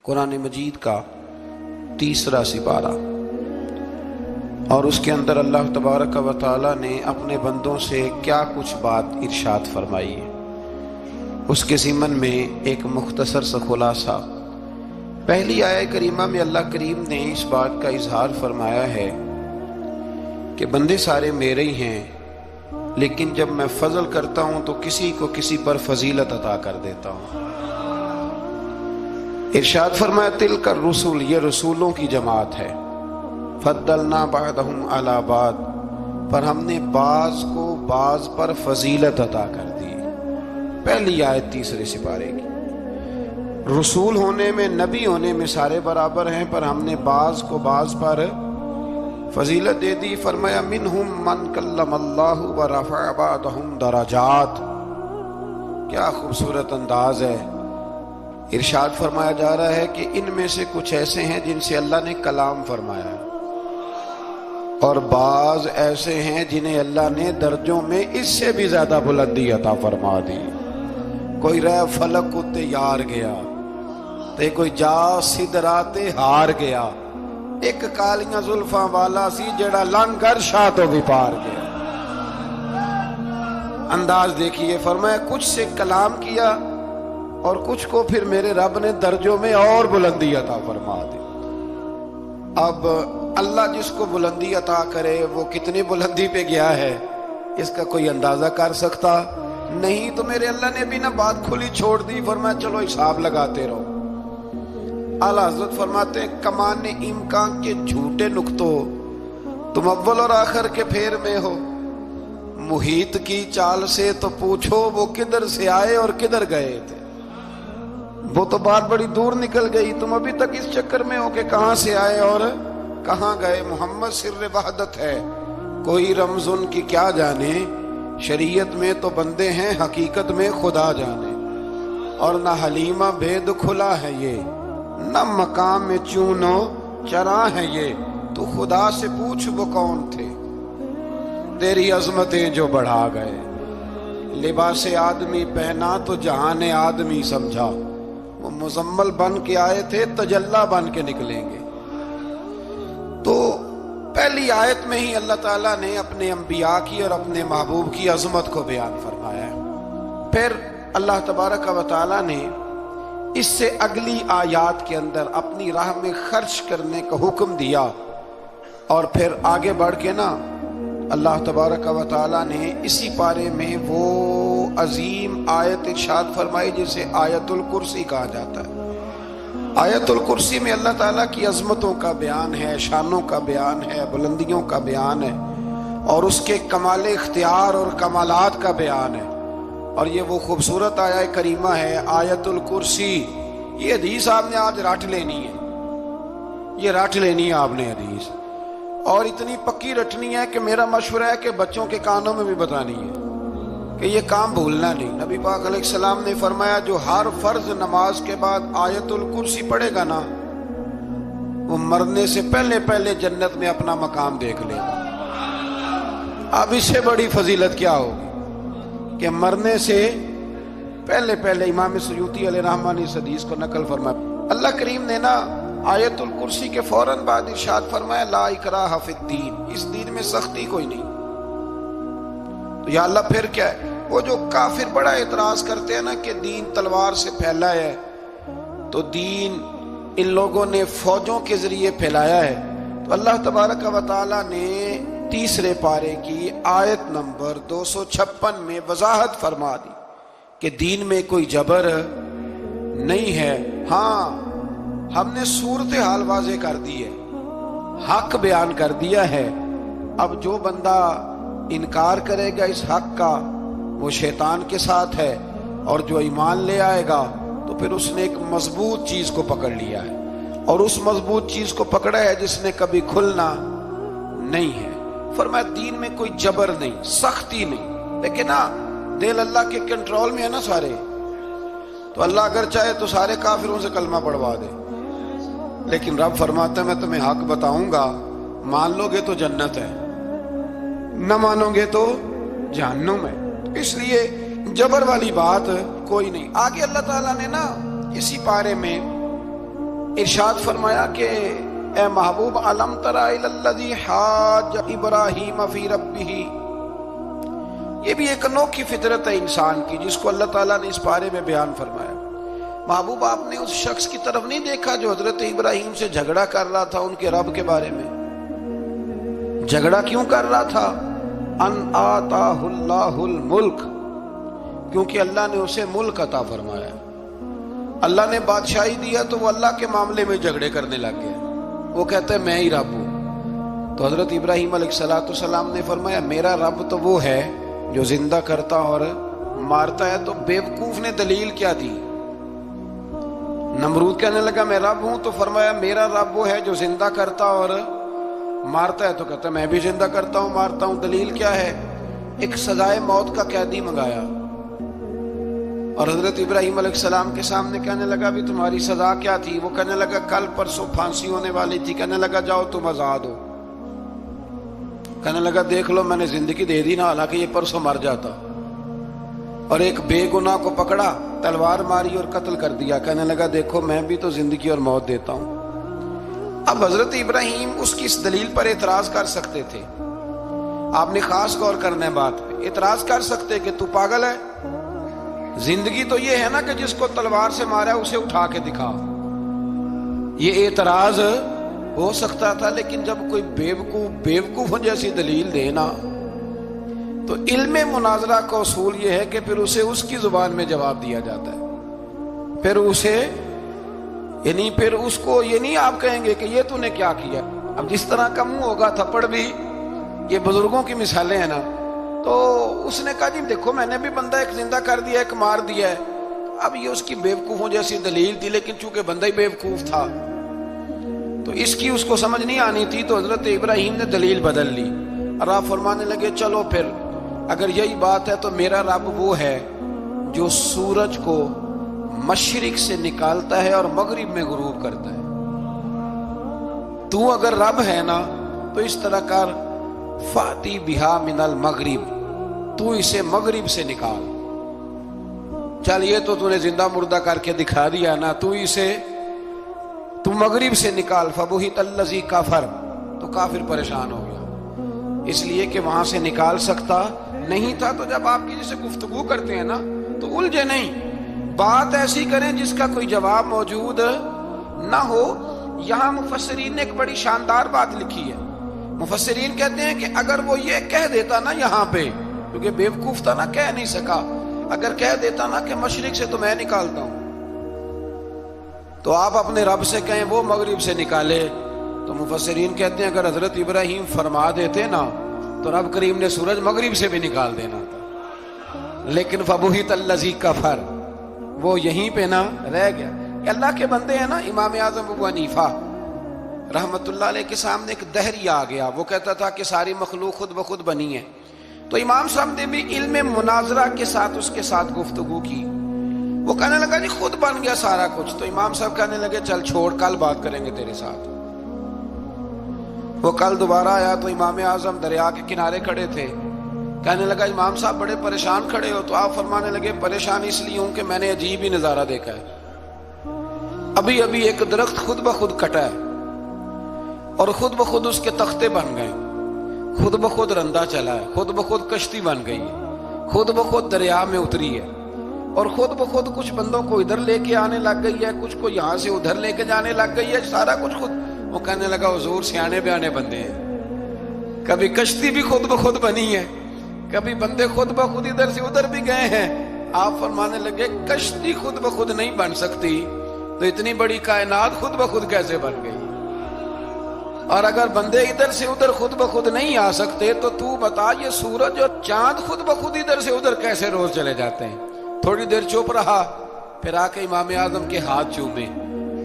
قرآن مجید کا 3 سپارہ، اور اس کے اندر اللہ تبارک و تعالی نے اپنے بندوں سے کیا کچھ بات ارشاد فرمائی ہے، اس کے ضمن میں ایک مختصر سا خلاصہ۔ پہلی آیہ کریمہ میں اللہ کریم نے اس بات کا اظہار فرمایا ہے کہ بندے سارے میرے ہی ہیں، لیکن جب میں فضل کرتا ہوں تو کسی کو کسی پر فضیلت عطا کر دیتا ہوں۔ ارشاد فرمایا تلک الرسل، یہ رسولوں کی جماعت ہے، فضلنا بعضهم علی بعض، پر ہم نے بعض کو بعض پر فضیلت عطا کر دی۔ پہلی آیت 3 سپارے کی، رسول ہونے میں، نبی ہونے میں سارے برابر ہیں، پر ہم نے بعض کو بعض پر فضیلت دے دی۔ فرمایا منہم من کلم اللہ ورفع بعضهم درجات، کیا خوبصورت انداز ہے۔ ارشاد فرمایا جا رہا ہے کہ ان میں سے کچھ ایسے ہیں جن سے اللہ نے کلام فرمایا ہے، اور بعض ایسے ہیں جنہیں اللہ نے درجوں میں اس سے بھی زیادہ بلندی عطا فرما دی۔ کوئی رہ فلک اتے یار گیا تے کوئی جا سدرات ہار گیا، ایک کالیاں زلفاں والا سی جڑا لنگر شاہ تو بھی پار گیا۔ انداز دیکھیے، فرمایا کچھ سے کلام کیا اور کچھ کو پھر میرے رب نے درجوں میں اور بلندی عطا فرما دی۔ اب اللہ جس کو بلندی عطا کرے وہ کتنی بلندی پہ گیا ہے اس کا کوئی اندازہ کر سکتا نہیں۔ تو میرے اللہ نے بھی نہ بات کھلی چھوڑ دی، فرمایا چلو حساب لگاتے رہو۔ اعلیٰ حضرت فرماتے ہیں کمان امکان کے جھوٹے نقطوں، تم اول اور آخر کے پھیر میں ہو، محیط کی چال سے تو پوچھو وہ کدھر سے آئے اور کدھر گئے تھے۔ وہ تو بات بڑی دور نکل گئی، تم ابھی تک اس چکر میں ہو کہ کہاں سے آئے اور کہاں گئے۔ محمد سر وحدت ہے، کوئی رمز ان کی کیا جانے، شریعت میں تو بندے ہیں، حقیقت میں خدا جانے۔ اور نہ حلیمہ بھید کھلا ہے یہ، نہ مقام میں چونو چرا ہے یہ، تو خدا سے پوچھ وہ کون تھے، تیری عظمتیں جو بڑھا گئے۔ لباس آدمی پہنا تو جہان آدمی سمجھا، وہ مزمل بن کے آئے تھے تجلی بن کے نکلیں گے۔ تو پہلی آیت میں ہی اللہ تعالیٰ نے اپنے انبیاء کی اور اپنے محبوب کی عظمت کو بیان فرمایا ہے۔ پھر اللہ تبارک و تعالیٰ نے اس سے اگلی آیات کے اندر اپنی راہ میں خرچ کرنے کا حکم دیا، اور پھر آگے بڑھ کے نا اللہ تبارک و تعالیٰ نے اسی پارے میں وہ عظیم آیت ارشاد فرمائی جسے آیت الکرسی کہا جاتا ہے۔ آیت الکرسی میں اللہ تعالیٰ کی عظمتوں کا بیان ہے، شانوں کا بیان ہے، بلندیوں کا بیان ہے، اور اس کے کمال اختیار اور کمالات کا بیان ہے۔ اور یہ وہ خوبصورت آیہ کریمہ ہے آیت الکرسی۔ یہ حدیث آپ نے آج رٹ لینی ہے، یہ رٹ لینی ہے آپ نے حدیث، اور اتنی پکی رٹنی ہے کہ میرا مشورہ ہے کہ بچوں کے کانوں میں بھی بتانی ہے کہ یہ کام بھولنا نہیں۔ نبی پاک علیہ السلام نے فرمایا جو ہر فرض نماز کے بعد آیت الکرسی پڑھے گا نا، وہ مرنے سے پہلے پہلے جنت میں اپنا مقام دیکھ لے گا۔ اب اس سے بڑی فضیلت کیا ہوگی کہ مرنے سے پہلے پہلے۔ امام سیوطی علیہ رحمہ نے اس حدیث کو نقل فرمایا۔ اللہ کریم نے نا آیت الکرسی کے فوراً بعد ارشاد فرمایا لا اکراہ فی الدین، اس دین میں سختی کوئی نہیں۔ تو یا اللہ پھر کیا ہے؟ وہ جو کافر بڑا اعتراض کرتے ہیں نا کہ دین تلوار سے پھیلا ہے، تو دین ان لوگوں نے فوجوں کے ذریعے پھیلایا ہے۔ تو اللہ تبارک و تعالیٰ نے 3 پارے کی آیت نمبر 256 میں وضاحت فرما دی کہ دین میں کوئی جبر نہیں ہے۔ ہاں ہم نے صورتحال واضح کر دی ہے، حق بیان کر دیا ہے۔ اب جو بندہ انکار کرے گا اس حق کا وہ شیطان کے ساتھ ہے، اور جو ایمان لے آئے گا تو پھر اس نے ایک مضبوط چیز کو پکڑ لیا ہے، اور اس مضبوط چیز کو پکڑا ہے جس نے کبھی کھلنا نہیں ہے۔ فرمایا دین میں کوئی جبر نہیں، سختی نہیں، لیکن ہاں دل اللہ کے کنٹرول میں ہے نا سارے، تو اللہ اگر چاہے تو سارے کافروں سے کلمہ پڑھوا دے، لیکن رب فرماتا ہے میں تمہیں حق بتاؤں گا، مان لو گے تو جنت ہے، نہ مانو گے تو جہنم ہے۔ اس لیے جبر والی بات کوئی نہیں۔ آگے اللہ تعالیٰ نے نا اسی پارے میں ارشاد فرمایا کہ اے محبوب علم تری الذی حاج ابراہیم فی ربہ، یہ بھی ایک انوکھی فطرت ہے انسان کی جس کو اللہ تعالیٰ نے اس بارے میں بیان فرمایا۔ محبوب آپ نے اس شخص کی طرف نہیں دیکھا جو حضرت ابراہیم سے جھگڑا کر رہا تھا ان کے رب کے بارے میں؟ جھگڑا کیوں کر رہا تھا؟ ان آتاہ اللہ الملک، کیونکہ اللہ نے اسے ملک عطا فرمایا، اللہ نے بادشاہی دیا تو وہ اللہ کے معاملے میں جھگڑے کرنے لگ گیا، وہ کہتا ہے میں ہی رب ہوں۔ تو حضرت ابراہیم علیہ السلام نے فرمایا میرا رب تو وہ ہے جو زندہ کرتا اور مارتا ہے۔ تو بیوقوف نے دلیل کیا دی؟ نمرود کہنے لگا میں رب ہوں، تو فرمایا میرا رب وہ ہے جو زندہ کرتا اور مارتا ہے، تو کہتا ہے میں بھی زندہ کرتا ہوں مارتا ہوں۔ دلیل کیا ہے؟ ایک سزائے موت کا قیدی منگایا اور حضرت ابراہیم علیہ السلام کے سامنے کہنے لگا بھی تمہاری سزا کیا تھی؟ وہ کہنے لگا کل پرسوں پھانسی ہونے والی تھی۔ کہنے لگا جاؤ تم آزاد ہو۔ کہنے لگا دیکھ لو میں نے زندگی دے دی نا، حالانکہ یہ پرسوں مر جاتا۔ اور ایک بے گناہ کو پکڑا، تلوار ماری اور قتل کر دیا۔ کہنے لگا دیکھو میں بھی تو زندگی اور موت دیتا ہوں۔ اب حضرت ابراہیم اس کی اس دلیل پر اعتراض کر سکتے تھے، آپ نے خاص غور کرنا ہے بات پہ۔ اعتراض کر سکتے کہ تو پاگل ہے، زندگی تو یہ ہے نا کہ جس کو تلوار سے مارا ہے اسے اٹھا کے دکھا، یہ اعتراض ہو سکتا تھا۔ لیکن جب کوئی بیوقوف جیسی دلیل دینا تو علم مناظرہ کا اصول یہ ہے کہ پھر اسے اس کی زبان میں جواب دیا جاتا ہے، پھر اسے یعنی پھر اس کو یہ نہیں آپ کہیں گے کہ یہ تو نے کیا کیا۔ اب جس طرح کا منہ ہوگا تھپڑ بھی، یہ بزرگوں کی مثالیں ہیں نا، تو اس نے کہا جی دیکھو میں نے بھی بندہ ایک زندہ کر دیا ایک مار دیا ہے۔ اب یہ اس کی بیوقوفوں جیسی دلیل تھی، لیکن چونکہ بندہ ہی بیوقوف تھا تو اس کی اس کو سمجھ نہیں آنی تھی، تو حضرت ابراہیم نے دلیل بدل لی اور آپ فرمانے لگے چلو پھر اگر یہی بات ہے تو میرا رب وہ ہے جو سورج کو مشرق سے نکالتا ہے اور مغرب میں غروب کرتا ہے۔ تو اگر رب ہے نا تو اس طرح کر، فاتی بہا من المغرب، تو اسے مغرب سے نکال۔ چل یہ تو نے زندہ مردہ کر کے دکھا دیا نا، تو مغرب سے نکال۔ فبہت الذی کفر، تو کافر پریشان ہو گیا، اس لیے کہ وہاں سے نکال سکتا نہیں تھا۔ تو جب آپ کسی سے گفتگو کرتے ہیں نا تو الجھے نہیں، بات ایسی کریں جس کا کوئی جواب موجود نہ ہو۔ یہاں مفسرین نے ایک بڑی شاندار بات لکھی ہے۔ مفسرین کہتے ہیں کہ اگر وہ یہ کہہ دیتا نا یہاں پہ، کیونکہ بیوقوف تھا نا کہہ نہیں سکا، اگر کہہ دیتا نا کہ مشرق سے تو میں نکالتا ہوں، تو آپ اپنے رب سے کہیں وہ مغرب سے نکالے، تو مفسرین کہتے ہیں اگر حضرت ابراہیم فرما دیتے نا تو رب کریم نے سورج مغرب سے بھی نکال دینا تھا، لیکن فبہت الذی کفر، وہ یہیں پہ نہ رہ گیا۔ یہ اللہ کے بندے ہیں نا۔ امام اعظم ابو حنیفہ رحمت اللہ علیہ کے سامنے ایک دہری آ گیا، وہ کہتا تھا کہ ساری مخلوق خود بخود بنی ہے۔ تو امام صاحب نے بھی علم مناظرہ کے ساتھ اس کے ساتھ گفتگو کی۔ وہ کہنے لگا جی خود بن گیا سارا کچھ۔ تو امام صاحب کہنے لگے چل چھوڑ، کل بات کریں گے تیرے ساتھ۔ وہ کل دوبارہ آیا تو امام اعظم دریا کے کنارے کھڑے تھے۔ کہنے لگا امام صاحب بڑے پریشان کھڑے ہو؟ تو آپ فرمانے لگے پریشان اس لیے ہوں کہ میں نے عجیب ہی نظارہ دیکھا ہے۔ ابھی ابھی ایک درخت خود بخود کٹا ہے اور خود بخود اس کے تختے بن گئے، خود بخود رندا چلا ہے، خود بخود کشتی بن گئی ہے، خود بخود دریا میں اتری ہے، اور خود بخود کچھ بندوں کو ادھر لے کے آنے لگ گئی ہے، کچھ کو یہاں سے ادھر لے کے جانے لگ گئی ہے، سارا کچھ خود۔ وہ کہنے لگا حضور سیانے بیانے بندے ہیں، کبھی کشتی بھی خود بخود بنی ہے، کبھی بندے خود بخود ادھر سے ادھر بھی گئے ہیں۔ آپ فرمانے لگے کشتی خود بخود نہیں بن سکتی تو اتنی بڑی کائنات خود بخود کیسے بن گئی؟ اور اگر بندے ادھر سے ادھر خود بخود نہیں آ سکتے تو بتا یہ سورج اور چاند خود بخود ادھر سے ادھر کیسے روز چلے جاتے ہیں؟ تھوڑی دیر چپ رہا، پھر آ کے امام اعظم کے ہاتھ چومے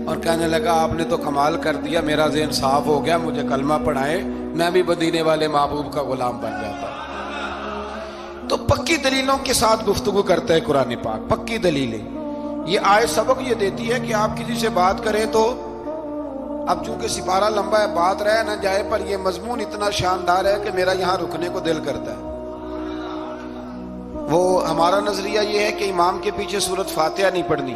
اور کہنے لگا آپ نے تو کمال کر دیا، میرا ذہن صاف ہو گیا، مجھے کلمہ پڑھائے، میں بھی مدینے والے محبوب کا غلام بن جاتا۔ تو پکی دلیلوں کے ساتھ گفتگو کرتا ہے قرآن پاک، پکی دلیلیں۔ یہ آیت سبق یہ دیتی ہے کہ آپ کسی سے بات کریں تو اب چونکہ سپارہ لمبا ہے بات رہ نہ جائے، پر یہ مضمون اتنا شاندار ہے کہ میرا یہاں رکنے کو دل کرتا ہے۔ وہ ہمارا نظریہ یہ ہے کہ امام کے پیچھے سورۃ فاتحہ نہیں پڑھنی،